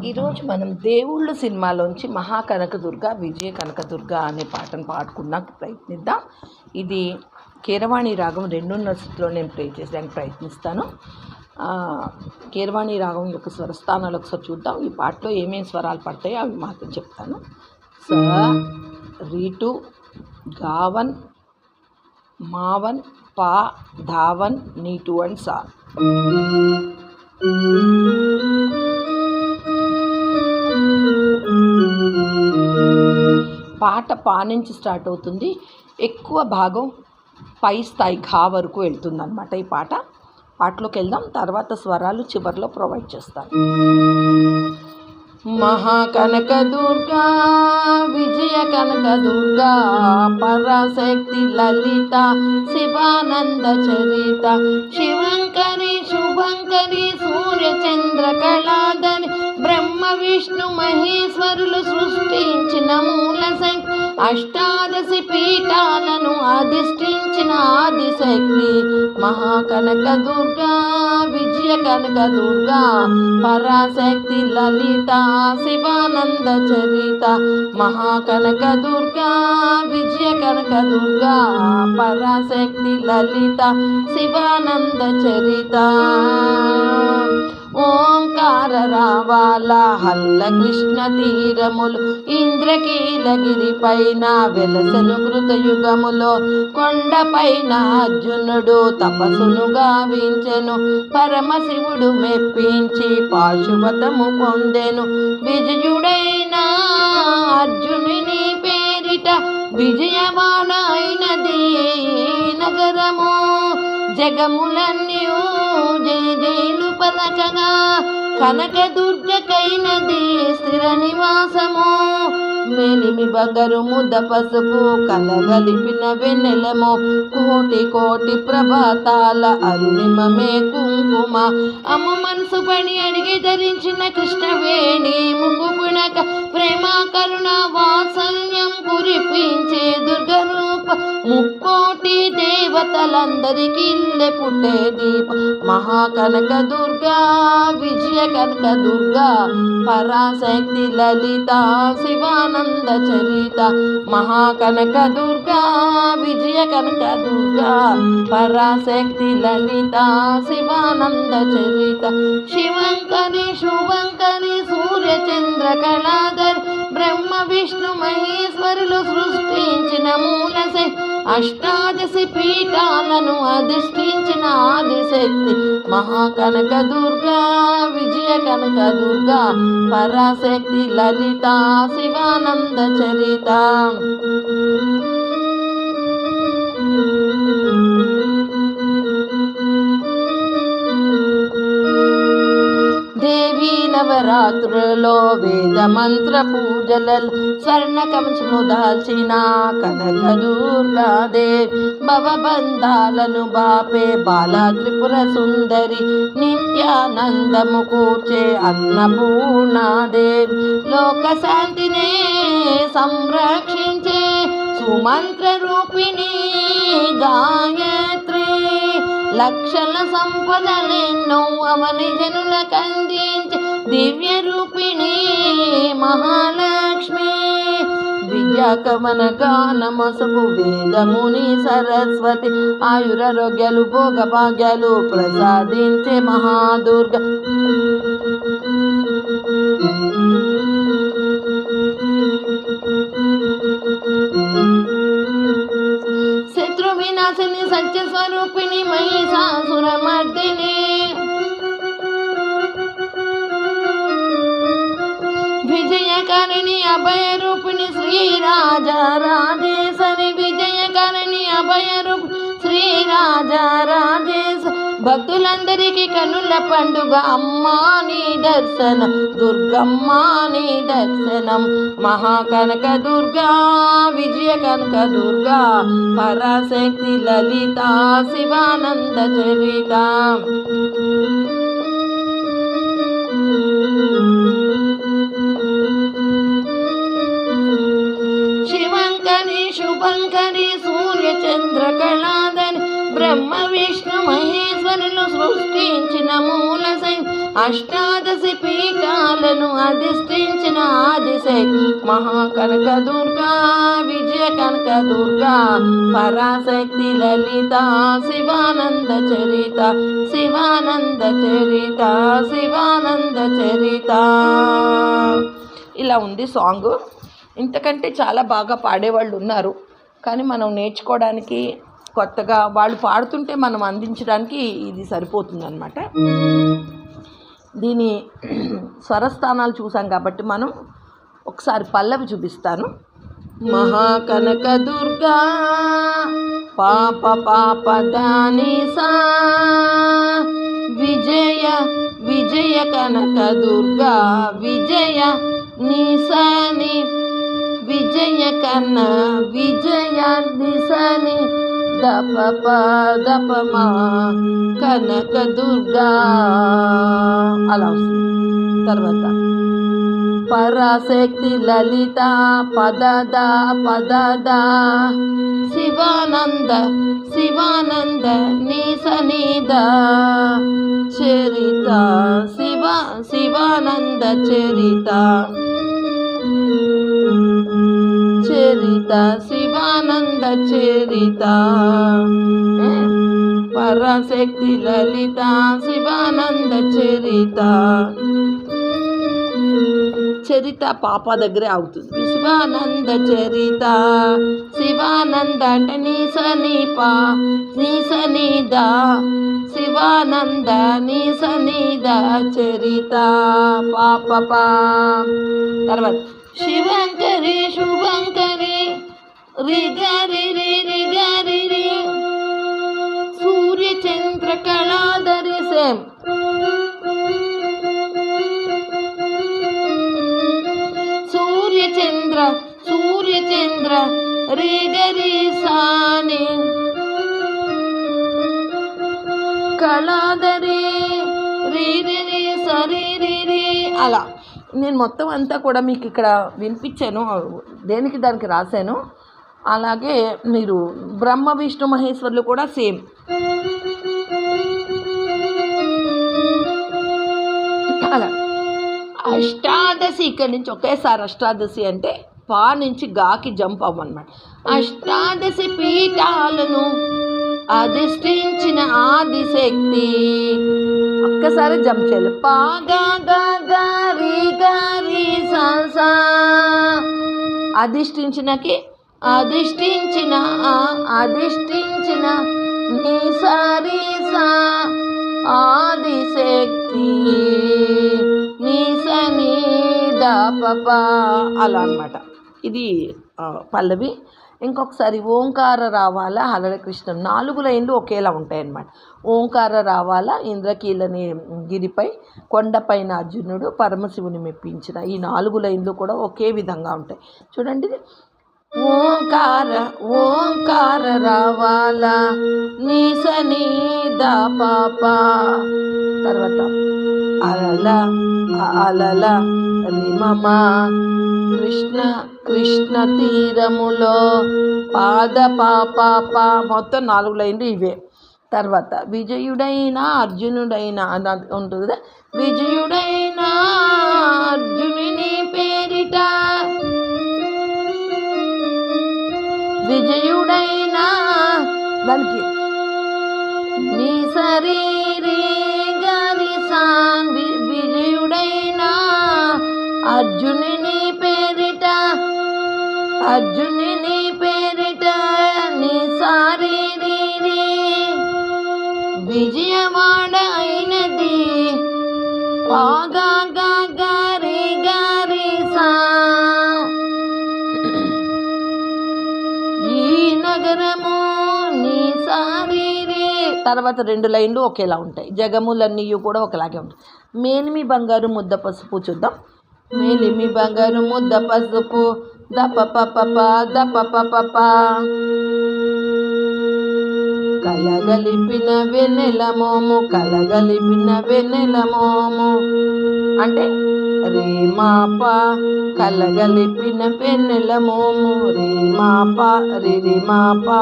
ఈరోజు మనం దేవుళ్ళు సినిమాలోంచి మహాకనకదుర్గ విజయ కనకదుర్గ అనే పాటను పాడుకున్నాక ప్రయత్నిద్దాం. ఇది కీరవాణి రాగం 2వ శృతిలో నేను ప్లే చేయడానికి ప్రయత్నిస్తాను. కీరవాణి రాగం యొక్క స్వరస్థానాలు ఒకసారి చూద్దాం. ఈ పాటలో ఏమేమి స్వరాలు పడతాయో అవి మాత్రం చెప్తాను. స, రీటు, గావన్, మావన్, పా, ధావన్, నీటు అండ్ సా. పాట పా నుంచి స్టార్ట్ అవుతుంది. ఎక్కువ భాగం పై స్థాయి ఘా వరకు వెళ్తుంది అన్నమాట. ఈ పాటలోకి వెళ్దాం. తర్వాత స్వరాలు చివరిలో ప్రొవైడ్ చేస్తాను. మహాకనక దుర్గా విజయ కనక దుర్గా పరాశక్తి లలిత శివానంద చరిత శివంకరి శుభంకరి సూర్య చంద్ర కళాధరి బ్రహ్మ విష్ణు మహేశ్వరులు సృష్టించిన మూల శక్తి అష్టాదశి పీఠాలను అధిష్ఠించిన ఆదిశక్తి మహాకనక దుర్గా విజయ కనక దుర్గా పరాశక్తి లలిత శివానంద చరిత మహాకనక దుర్గా విజయ కనక దుర్గా పరాశక్తి లలిత శివానంద చరిత. ఓంకార రావాల హల్ల కృష్ణ తీరములు ఇంద్రకీలగిరి పైన వెలసను కృతయుగములో కొండపైన అర్జునుడు తపస్సును గావించెను పరమశివుడు మెప్పించి పాశుపతము పొందెను విజయుడైన అర్జునుని పేరిట విజయవాడ అయినది నగరము జగములన్నీ జయజయులు పలకగా కనకదుర్గకైనది స్థిర నివాసము మేలిమి బంగారు ముద్ద పసుపు కలగలిపిన వెన్నెలము కోటి కోటి ప్రభాతాల అరుణిమమే కుంకుమ అమ్మ మనసు పడి అడిగి ధరించిన కృష్ణవేణి ముకుపునక ప్రేమ కరుణ వాత్సల్యం కురిపించే దుర్గరూప ముక్కోటి దేవతలందరికీ ఇల్లె పుట్టే దీప మహాకనక దుర్గా విజయ కనక దుర్గా పరాశక్తి లలిత శివానంద చరిత మహాకనక దుర్గా విజయ కనక దుర్గా పరాశక్తి లలిత శివానంద చరిత శివంకరి శుభంకరి సూర్య చంద్ర కళాధర్ బ్రహ్మ విష్ణు మహేశ్వరులు సృష్టించిన మూల శక్తి అష్టాదశి పీఠాలను అధిష్ఠించిన ఆదిశక్తి మహాకనక దుర్గా విజయ కనక దుర్గా పరాశక్తి లలిత శివానంద చరిత. దేవీ నవరాత్రులలో వేద మంత్ర పూజలలో స్వర్ణ కవచము దాల్చిన కనక దుర్గాదేవి భవబంధాలను బాపే బాలా త్రిపుర సుందరి నిత్యానందము కూర్చే అన్నపూర్ణాదేవి లోక శాంతినే సంరక్షించే సుమంత్ర రూపిణి గాయత్రి లక్షల సంపదలెన్నో అవని జనులకు అందించే దివ్య రూపిణి మహాలక్ష్మి విద్యాకమన గానమసపు వేదముని సరస్వతి ఆయురారోగ్యాలు భోగభాగ్యాలు ప్రసాదించే మహాదుర్గ శత్రు వినాశిని సత్య స్వరూపిణి మహిషాసురమర్దిని విజయకరిణి అభయరూపిణి శ్రీరాజరాజేశ్వరి విజయకరిణి అభయరూపిణి శ్రీరాజరాజేశ్వరి భక్తులందరికీ కనుల పండుగ అమ్మా నీ దర్శనం దుర్గమ్మా నీ దర్శనం మహాకనక దుర్గా విజయ కనక దుర్గా పరాశక్తి లలిత శివానంద చరిత. శివంకరి శుభంకరి సూర్య చంద్ర కళాధరి బ్రహ్మ విష్ణు మహేశ్వరులు సృష్టించిన మూల అష్టాదశి పీఠాలను అధిష్ఠించిన ఆదిశక్తి మహాకనక దుర్గా విజయ కనక దుర్గా పరాశక్తి లలిత శివానంద చరిత శివానంద చరిత శివానంద చరిత. ఇలా ఉంది సాంగ్. ఇంతకంటే చాలా బాగా పాడేవాళ్ళు ఉన్నారు, కానీ మనం నేర్చుకోవడానికి కొత్తగా వాళ్ళు పాడుతుంటే మనం అందించడానికి ఇది సరిపోతుందన్నమాట. దీని స్వరస్థానాలు చూసాం కాబట్టి మనం ఒకసారి పల్లవి చూపిస్తాను. మహాకనక దుర్గా పాప పాప దాని సా విజయ విజయ కనక దుర్గా విజయ నిసని విజయ కన్న విజయ నిసని దప దపమా కనక దుర్గా అలా వస్తుంది. తర్వాత పరాశక్తి లలిత పదద పదద శివానంద శివానంద నిసనిద చరిత శివానంద చరిత చరిత శివానంద చరిత పరాశక్తి లలిత శివానంద చరిత. చరిత పాప దగ్గరే అవుతుంది. శివానంద చరిత శివానంద అంటే నీసనిపా నీసనిద శివానంద నీసనిద చరిత పాప. తర్వాత శివంకరి శుభంకరి రిగరి రిగరి రి సూర్యచంద్ర కళాధరి సేమ్ సూర్యచంద్ర రిగరి సాని కళాధరి రి సరి అలా నేను మొత్తం అంతా కూడా మీకు ఇక్కడ వినిపించాను, దేనికి దానికి రాశాను. అలాగే మీరు బ్రహ్మ విష్ణు మహేశ్వరులు కూడా సేమ్. అలా అష్టాదశి ఇక్కడి నుంచి ఒకేసారి అష్టాదశి అంటే పా నుంచి గాకి జంప్ అవ్వనమాట. అష్టాదశి పీఠాలను అధిష్ఠించిన ఆదిశక్తి ఒక్కసారి జంప్ చేయాలి. పా గారి గారి సా అధిష్ఠించినకి అధిష్ఠించిన నీ సారీ సా ఆదిశక్తి నీ సని దప అలా అన్నమాట. ఇది పల్లవి. ఇంకొకసారి ఓంకార రావాల హరళ కృష్ణ 4 లైన్లు ఒకేలా ఉంటాయి అన్నమాట. ఓంకార రావాల ఇంద్రకీలని గిరిపై కొండపైన అర్జునుడు పరమశివుని మెప్పించిన ఈ 4 లైన్లు కూడా ఒకే విధంగా ఉంటాయి. చూడండి, ఓంకార రావాల నీసని దప. తర్వాత అలల రిమమ కృష్ణ తీరములో పాద పాప మొత్తం 4 లైన్లు ఇవే. తర్వాత విజయుడైన అర్జునుడైన ఉంటుంది కదా, విజయుడైన అర్జునుని పేరిట విజయుడైన దానికి నీ శరీరి గారి సాన్ విజయుడైన అర్జునుని పేరిట నీ శరీరి విజయవాడ అయినది పాగా గారి సా ఈ నగరము నీ సారీరే. తర్వాత 2 లైన్లు ఒకేలా ఉంటాయి. జగములన్నీ కూడా ఒకలాగే ఉంటాయి. మేలిమి బంగారు ముద్ద పసుపు చూద్దాం. మేలిమి బంగారు ముద్ద పసుపు దప కలగలిపిన వెన్నెల మోము, కలగలిపిన వెన్నెల మోము అంటే రే మా పా కలగలిపిన వెన్నెల మోము, రే మా పా రి రి మా పా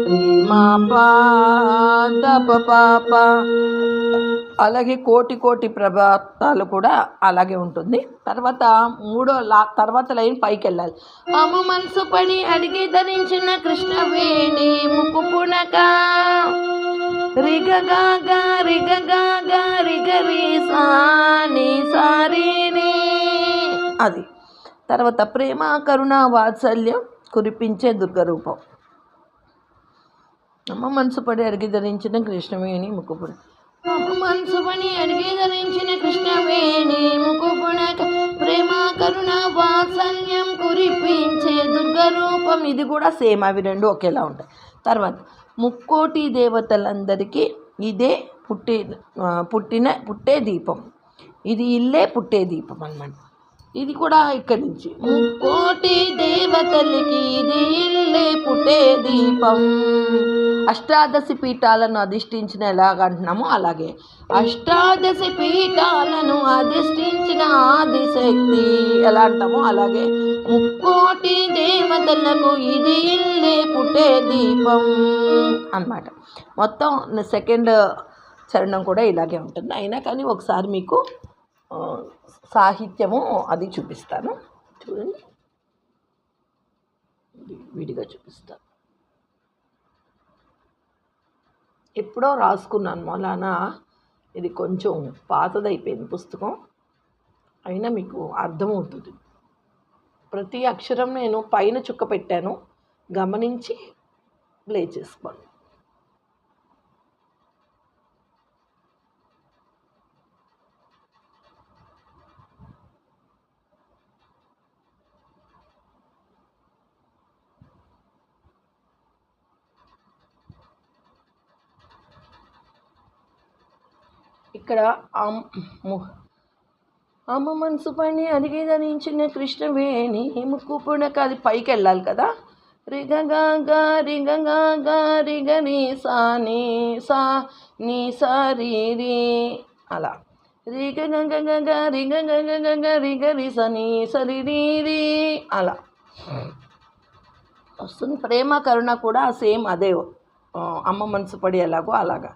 రి మా పా దప పాప. అలాగే కోటి కోటి ప్రభాతాలు కూడా అలాగే ఉంటుంది. తర్వాత తర్వాత లైన్ పైకి వెళ్ళాలి. అమ్మ మనసు పడి అడిగి ధరించిన కృష్ణవేణి ముక్కు పునక రిగగా రిగగా రిగరి సాని సారీని అది. తర్వాత ప్రేమ కరుణ వాత్సల్యం కురిపించే దుర్గరూపం. అమ్మ మనసు పడి అడిగి ధరించిన కృష్ణవేణి ముక్కు పునక, అమ్మ మనసు పడి అడిగి ధరించిన కృష్ణవేణి ముక్కు పునక ప్రేమ కరుణ వాత్సల్యం కురిపించే దుర్గరూపం. ఇది కూడా సేమ్, అవి రెండు ఒకేలా ఉంటాయి. తర్వాత ముక్కోటి దేవతలందరికీ ఇదే పుట్టే దీపం. ఇది ఇల్లే పుట్టే దీపం అన్నమాట. ఇది కూడా ఇక్కడి నుంచి ముక్కోటి దేవతలకి ఇది ఇల్లే పుట్టే దీపం. అష్టాదశ పీఠాలను అధిష్ఠించిన ఎలాగంటున్నామో అలాగే అష్టాదశ పీఠాలను అధిష్ఠించిన ఆదిశక్తి ఎలా అంటామో అలాగే ముక్కోటి దేవతలకు ఇది ఇల్లే పుట్టే దీపం అన్నమాట. మొత్తం సెకండ్ చరణం కూడా ఇలాగే ఉంటుంది. అయినా కానీ ఒకసారి మీకు సాహిత్యము అది చూపిస్తాను, చూడండి, విడిగా చూపిస్తాను. ఎప్పుడో రాసుకున్నాను మౌలానా, ఇది కొంచెం పాతదైపోయింది పుస్తకం, అయినా మీకు అర్థమవుతుంది. ప్రతి అక్షరం నేను పైన చుక్క పెట్టాను, గమనించి ప్లే చేసుకోండి. ఇక్కడ అమ్మ మనసు పని అడిగి ధరించిన కృష్ణవేణి ముక్కు పునక, అది పైకి వెళ్ళాలి కదా. రిగగా రిగ ని సా ని సా ని సా రి రి అలా రిగ రిగ రి స ని సరి రి రి అలా వస్తుంది. ప్రేమ కరుణ కూడా సేమ్ అదే, అమ్మ మనసు పడి ఎలాగో అలాగా.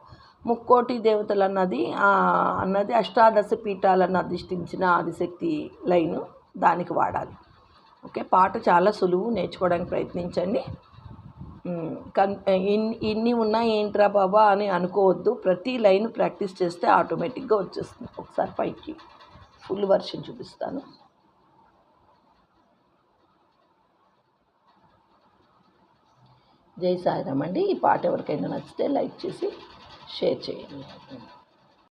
ముక్కోటి దేవతలు అన్నది అష్టాదశ పీఠాలను అధిష్ఠించిన ఆదిశక్తి లైను, దానికి వాడాలి. ఓకే, పాట చాలా సులువు, నేర్చుకోవడానికి ప్రయత్నించండి. ఇన్ని ఉన్నా ఏంట్రా బాబా అని అనుకోవద్దు. ప్రతి లైన్ ప్రాక్టీస్ చేస్తే ఆటోమేటిక్గా వచ్చేస్తుంది. ఒకసారి పైకి ఫుల్ వర్షన్ చూపిస్తాను. జై సాయిరామ్ అండి. ఈ పాట ఎవరికైనా నచ్చితే లైక్ చేసి షేర్ చేయండి.